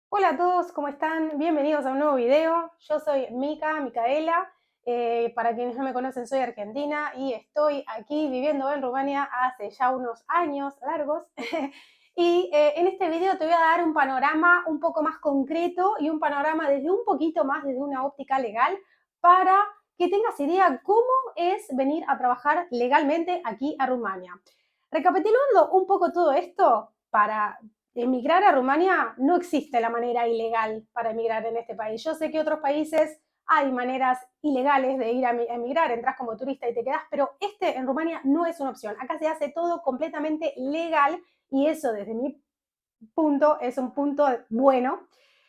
Hola a todos, ¿cómo están? Bienvenidos a un nuevo video. Yo soy Micaela. Para quienes no me conocen, soy argentina y estoy aquí viviendo en Rumania hace ya unos años largos. En este video te voy a dar un panorama un poco más concreto y un panorama desde un poquito más, desde una óptica legal, para que tengas idea cómo es venir a trabajar legalmente aquí a Rumania. Recapitulando un poco todo esto, para emigrar a Rumania no existe la manera ilegal para emigrar en este país. Yo sé que otros países hay maneras ilegales de ir a emigrar, entras como turista y te quedas, pero este en Rumania no es una opción. Acá se hace todo completamente legal y eso desde mi punto es un punto bueno.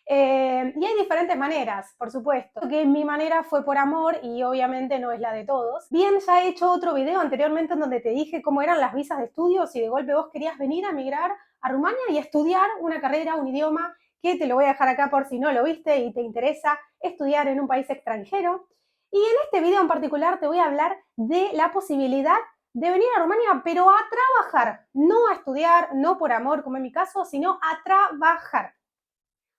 Y hay diferentes maneras, por supuesto, que mi manera fue por amor y obviamente no es la de todos. Bien, ya he hecho otro video anteriormente en donde te dije cómo eran las visas de estudio si de golpe vos querías venir a emigrar a Rumania y estudiar una carrera, un idioma, que te lo voy a dejar acá por si no lo viste y te interesa estudiar en un país extranjero. Y en este video en particular te voy a hablar de la posibilidad de venir a Rumania, pero a trabajar, no a estudiar, no por amor como en mi caso, sino a trabajar.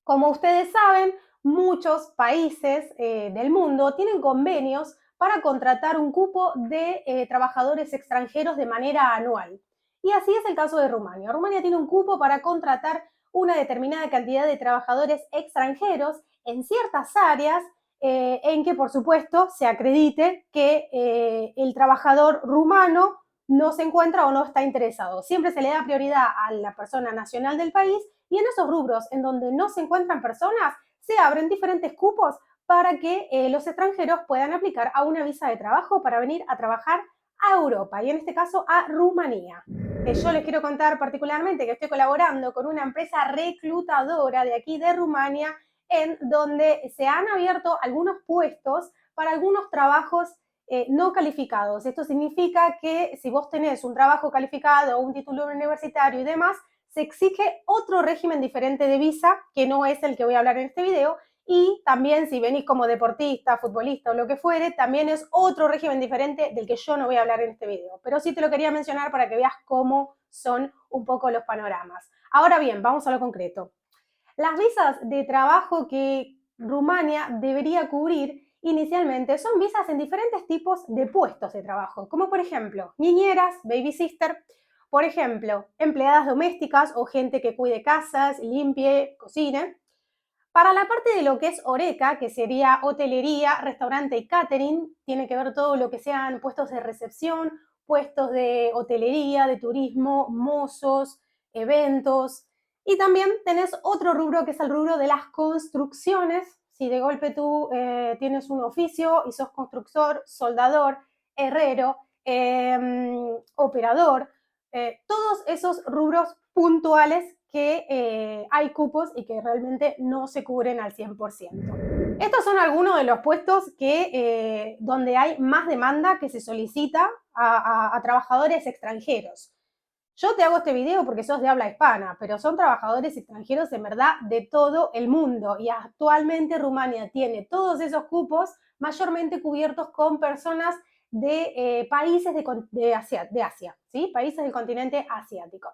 Como ustedes saben, muchos países del mundo tienen convenios para contratar un cupo de trabajadores extranjeros de manera anual. Y así es el caso de Rumania. Rumania tiene un cupo para contratar una determinada cantidad de trabajadores extranjeros en ciertas áreas en que, por supuesto, se acredite que el trabajador rumano no se encuentra o no está interesado. Siempre se le da prioridad a la persona nacional del país y en esos rubros en donde no se encuentran personas, se abren diferentes cupos para que los extranjeros puedan aplicar a una visa de trabajo para venir a trabajar a Europa y en este caso a Rumanía. Yo les quiero contar particularmente que estoy colaborando con una empresa reclutadora de aquí de Rumania en donde se han abierto algunos puestos para algunos trabajos no calificados. Esto significa que si vos tenés un trabajo calificado, un título universitario y demás, se exige otro régimen diferente de visa, que no es el que voy a hablar en este video, y también si venís como deportista, futbolista o lo que fuere, también es otro régimen diferente del que yo no voy a hablar en este video. Pero sí te lo quería mencionar para que veas cómo son un poco los panoramas. Ahora bien, vamos a lo concreto. Las visas de trabajo que Rumania debería cubrir inicialmente son visas en diferentes tipos de puestos de trabajo, como por ejemplo niñeras, baby sister, por ejemplo, empleadas domésticas o gente que cuide casas, limpie, cocine. Para la parte de lo que es Oreca, que sería hotelería, restaurante y catering, tiene que ver todo lo que sean puestos de recepción, puestos de hotelería, de turismo, mozos, eventos. Y también tenés otro rubro que es el rubro de las construcciones. Si de golpe tú tienes un oficio y sos constructor, soldador, herrero, operador, todos esos rubros puntuales que hay cupos y que realmente no se cubren al 100%. Estos son algunos de los puestos donde hay más demanda que se solicita a trabajadores extranjeros. Yo te hago este video porque sos de habla hispana, pero son trabajadores extranjeros en verdad de todo el mundo y actualmente Rumania tiene todos esos cupos mayormente cubiertos con personas de países de Asia, ¿sí? Países del continente asiático.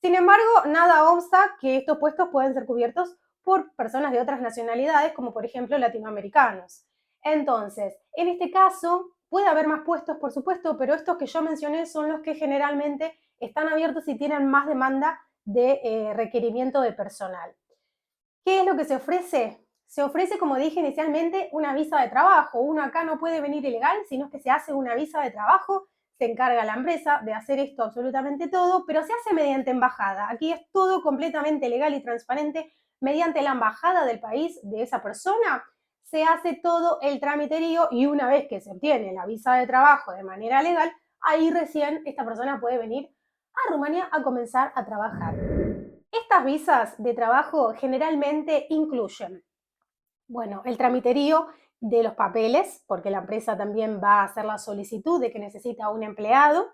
Sin embargo, nada obsta que estos puestos pueden ser cubiertos por personas de otras nacionalidades, como por ejemplo latinoamericanos. Entonces, en este caso, puede haber más puestos, por supuesto, pero estos que yo mencioné son los que generalmente están abiertos y tienen más demanda de requerimiento de personal. ¿Qué es lo que se ofrece? Se ofrece, como dije inicialmente, una visa de trabajo. Uno acá no puede venir ilegal, sino que se hace una visa de trabajo, se encarga la empresa de hacer esto absolutamente todo, pero se hace mediante embajada. Aquí es todo completamente legal y transparente. Mediante la embajada del país de esa persona se hace todo el tramiterío y una vez que se obtiene la visa de trabajo de manera legal, ahí recién esta persona puede venir a Rumanía a comenzar a trabajar. Estas visas de trabajo generalmente incluyen, bueno, el tramiterío de los papeles, porque la empresa también va a hacer la solicitud de que necesita un empleado.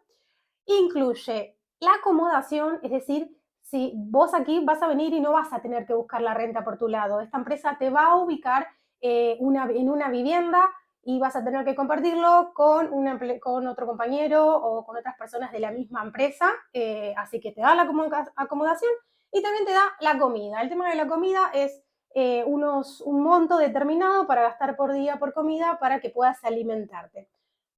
Incluye la acomodación, es decir, si vos aquí vas a venir y no vas a tener que buscar la renta por tu lado, esta empresa te va a ubicar en una vivienda y vas a tener que compartirlo con otro compañero o con otras personas de la misma empresa, así que te da la acomodación y también te da la comida. El tema de la comida es un monto determinado para gastar por día por comida para que puedas alimentarte.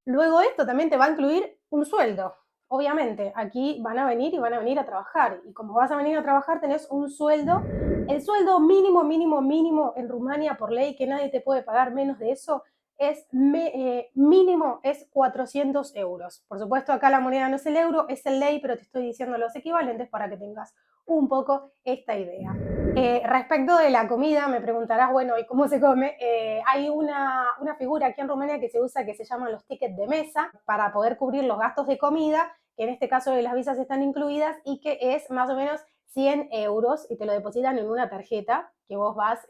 Luego esto también te va a incluir un sueldo. Obviamente, aquí van a venir y van a venir a trabajar. Y como vas a venir a trabajar, tenés un sueldo. El sueldo mínimo, mínimo, mínimo en Rumania por ley, que nadie te puede pagar menos de eso, es mínimo es 400 euros. Por supuesto, acá la moneda no es el euro, es el ley, pero te estoy diciendo los equivalentes para que tengas un poco esta idea. Respecto de la comida, me preguntarás, bueno, ¿y cómo se come? Hay una figura aquí en Rumania que se usa que se llaman los tickets de mesa para poder cubrir los gastos de comida, que en este caso de las visas están incluidas y que es más o menos 100 euros y te lo depositan en una tarjeta que vos vas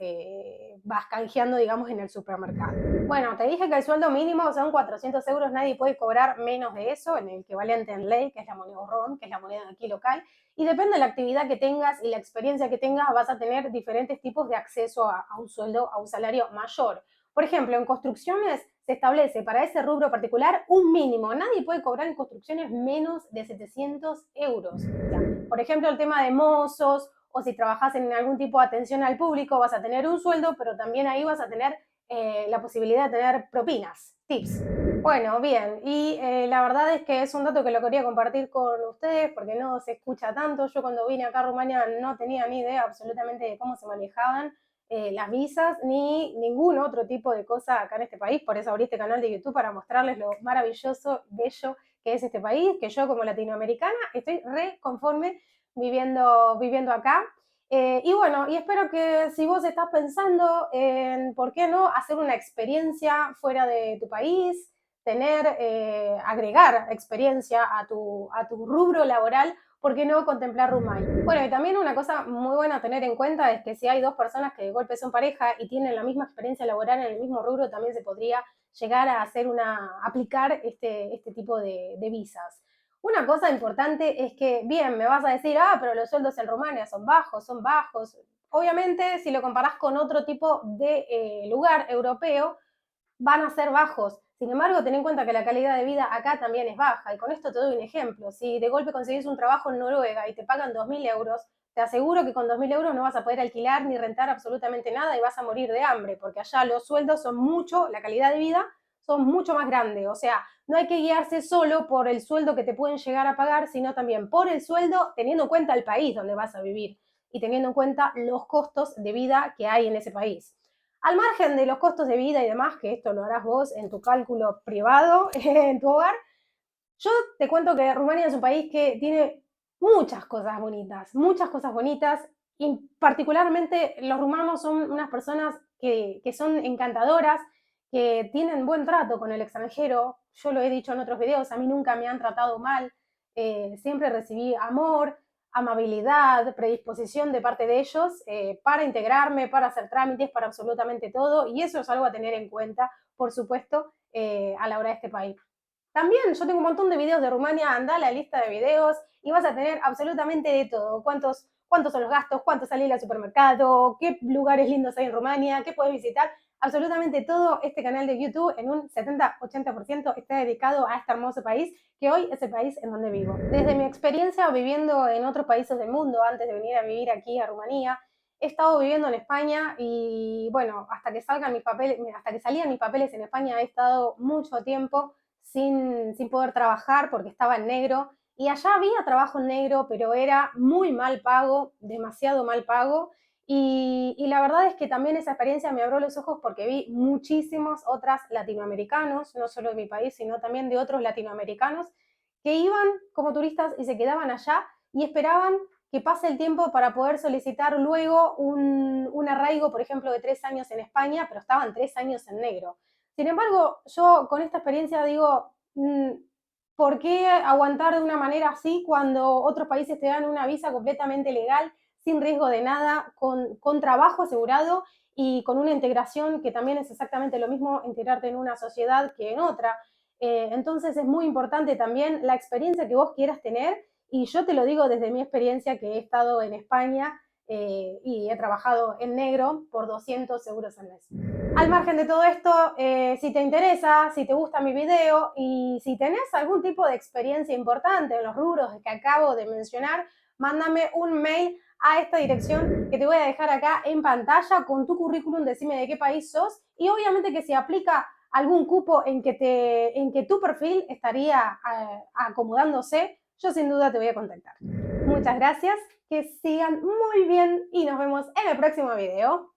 canjeando, digamos, en el supermercado. Bueno, te dije que el sueldo mínimo son 400 euros, nadie puede cobrar menos de eso, en el equivalente en ley, que es la moneda RON, que es la moneda aquí local, y depende de la actividad que tengas y la experiencia que tengas, vas a tener diferentes tipos de acceso a un sueldo, a un salario mayor. Por ejemplo, en construcciones se establece para ese rubro particular un mínimo. Nadie puede cobrar en construcciones menos de 700 euros. O sea, por ejemplo, el tema de mozos o si trabajas en algún tipo de atención al público, vas a tener un sueldo, pero también ahí vas a tener la posibilidad de tener propinas, tips. Bueno, bien, y la verdad es que es un dato que lo quería compartir con ustedes porque no se escucha tanto. Yo cuando vine acá a Rumania no tenía ni idea absolutamente de cómo se manejaban las visas ni ningún otro tipo de cosa acá en este país. Por eso abrí este canal de YouTube para mostrarles lo maravilloso, bello que es este país, que yo como latinoamericana estoy re conforme viviendo acá. Y bueno, y espero que si vos estás pensando en, ¿por qué no?, hacer una experiencia fuera de tu país, agregar experiencia a tu rubro laboral, ¿por qué no contemplar Rumania? Bueno, y también una cosa muy buena a tener en cuenta es que si hay dos personas que de golpe son pareja y tienen la misma experiencia laboral en el mismo rubro, también se podría llegar a aplicar este tipo de visas. Una cosa importante es que, bien, me vas a decir, pero los sueldos en Rumania son bajos, son bajos. Obviamente, si lo comparás con otro tipo de lugar europeo, van a ser bajos. Sin embargo, ten en cuenta que la calidad de vida acá también es baja. Y con esto te doy un ejemplo. Si de golpe conseguís un trabajo en Noruega y te pagan 2.000 euros, te aseguro que con 2.000 euros no vas a poder alquilar ni rentar absolutamente nada y vas a morir de hambre, porque allá los sueldos son mucho, la calidad de vida son mucho más grandes. O sea, no hay que guiarse solo por el sueldo que te pueden llegar a pagar, sino también por el sueldo, teniendo en cuenta el país donde vas a vivir y teniendo en cuenta los costos de vida que hay en ese país. Al margen de los costos de vida y demás, que esto lo harás vos en tu cálculo privado, en tu hogar, yo te cuento que Rumania es un país que tiene muchas cosas bonitas, y particularmente los rumanos son unas personas que son encantadoras, que tienen buen trato con el extranjero. Yo lo he dicho en otros videos, a mí nunca me han tratado mal, siempre recibí amor, amabilidad, predisposición de parte de ellos para integrarme, para hacer trámites, para absolutamente todo, y eso es algo a tener en cuenta, por supuesto, a la hora de este país. También yo tengo un montón de videos de Rumania, anda a la lista de videos y vas a tener absolutamente de todo. ¿Cuántos son los gastos? ¿Cuánto salir al supermercado? ¿Qué lugares lindos hay en Rumania? ¿Qué puedes visitar? Absolutamente todo este canal de YouTube en un 70-80% está dedicado a este hermoso país, que hoy es el país en donde vivo. Desde mi experiencia viviendo en otros países del mundo, antes de venir a vivir aquí a Rumanía, he estado viviendo en España y bueno, hasta que salían mis papeles en España he estado mucho tiempo sin poder trabajar porque estaba en negro. Y allá había trabajo en negro, pero era muy mal pago, demasiado mal pago. Y la verdad es que también esa experiencia me abrió los ojos porque vi muchísimos otros latinoamericanos, no solo de mi país, sino también de otros latinoamericanos, que iban como turistas y se quedaban allá y esperaban que pase el tiempo para poder solicitar luego un arraigo, por ejemplo, de 3 años en España, pero estaban 3 años en negro. Sin embargo, yo con esta experiencia digo, ¿por qué aguantar de una manera así cuando otros países te dan una visa completamente legal, sin riesgo de nada, con trabajo asegurado y con una integración que también es exactamente lo mismo integrarte en una sociedad que en otra? Entonces es muy importante también la experiencia que vos quieras tener, y yo te lo digo desde mi experiencia, que he estado en España y he trabajado en negro por 200 euros al mes. Al margen de todo esto, si te interesa, si te gusta mi video y si tenés algún tipo de experiencia importante en los rubros que acabo de mencionar, mándame un mail a esta dirección que te voy a dejar acá en pantalla con tu currículum, decime de qué país sos y obviamente que si aplica algún cupo en que tu perfil estaría acomodándose, yo sin duda te voy a contactar. Muchas gracias, que sigan muy bien y nos vemos en el próximo video.